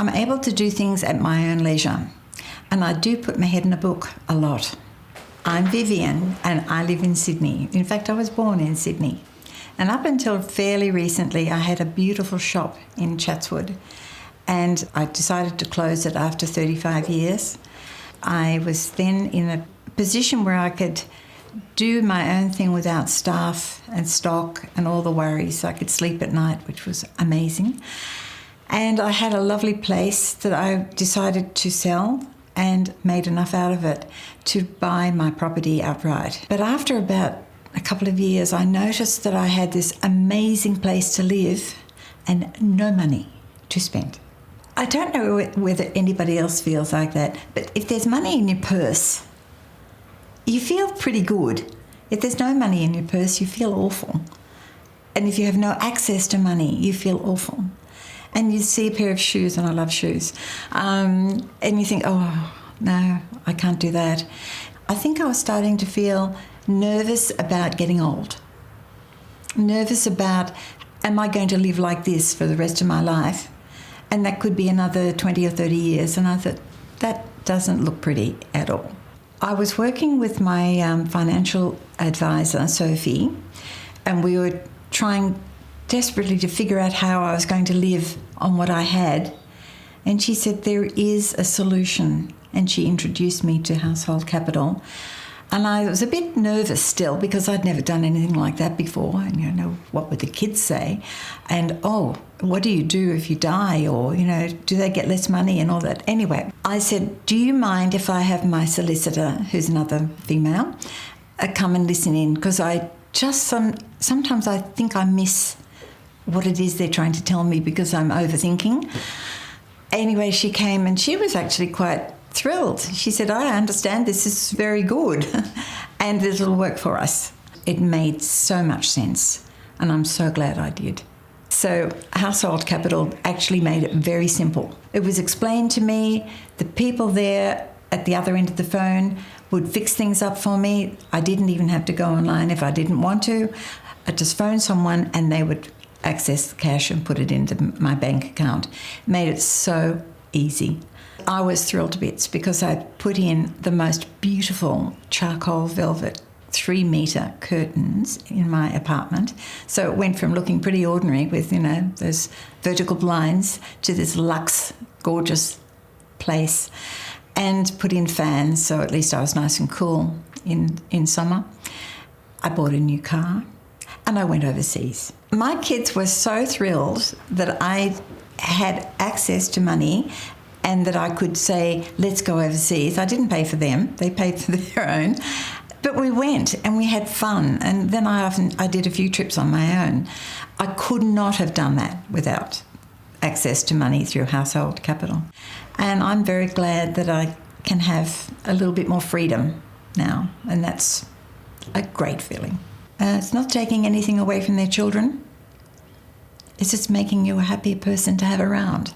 I'm able to do things at my own leisure, and I do put my head in a book a lot. I'm Vivienne, and I live in Sydney. In fact, I was born in Sydney. And up until fairly recently, I had a beautiful shop in Chatswood, and I decided to close it after 35 years. I was then in a position where I could do my own thing without staff and stock and all the worries. I could sleep at night, which was amazing. And I had a lovely place that I decided to sell and made enough out of it to buy my property outright. But after about a couple of years, I noticed that I had this amazing place to live and no money to spend. I don't know whether anybody else feels like that, but if there's money in your purse, you feel pretty good. If there's no money in your purse, you feel awful. And if you have no access to money, you feel awful. And you see a pair of shoes, and I love shoes, and you think, oh, no, I can't do that. I think I was starting to feel nervous about getting old. Nervous about, am I going to live like this for the rest of my life? And that could be another 20 or 30 years. And I thought, that doesn't look pretty at all. I was working with my financial advisor, Sophie, and we were trying desperately to figure out how I was going to live on what I had. And she said, there is a solution. And she introduced me to Household Capital. And I was a bit nervous still because I'd never done anything like that before. And, you know, what would the kids say? And, oh, what do you do if you die? Or, you know, do they get less money and all that? Anyway, I said, do you mind if I have my solicitor, who's another female, come and listen in? Because I just, sometimes I think I miss what it is they're trying to tell me because I'm overthinking. Anyway, she came and she was actually quite thrilled. She said, I understand this is very good and it'll work for us. It made so much sense and I'm so glad I did. So Household Capital actually made it very simple. It was explained to me. The people there at the other end of the phone would fix things up for me. I didn't even have to go online if I didn't want to. I just phoned someone and they would access the cash and put it into my bank account. It made it so easy. I was thrilled to bits because I put in the most beautiful charcoal velvet 3-metre curtains in my apartment. So it went from looking pretty ordinary with, you know, those vertical blinds to this luxe, gorgeous place, and put in fans so at least I was nice and cool in summer. I bought a new car and I went overseas. My kids were so thrilled that I had access to money and that I could say, let's go overseas. I didn't pay for them. They paid for their own. But we went and we had fun. And then I did a few trips on my own. I could not have done that without access to money through Household Capital. And I'm very glad that I can have a little bit more freedom now. And that's a great feeling. It's not taking anything away from their children. It's just making you a happier person to have around.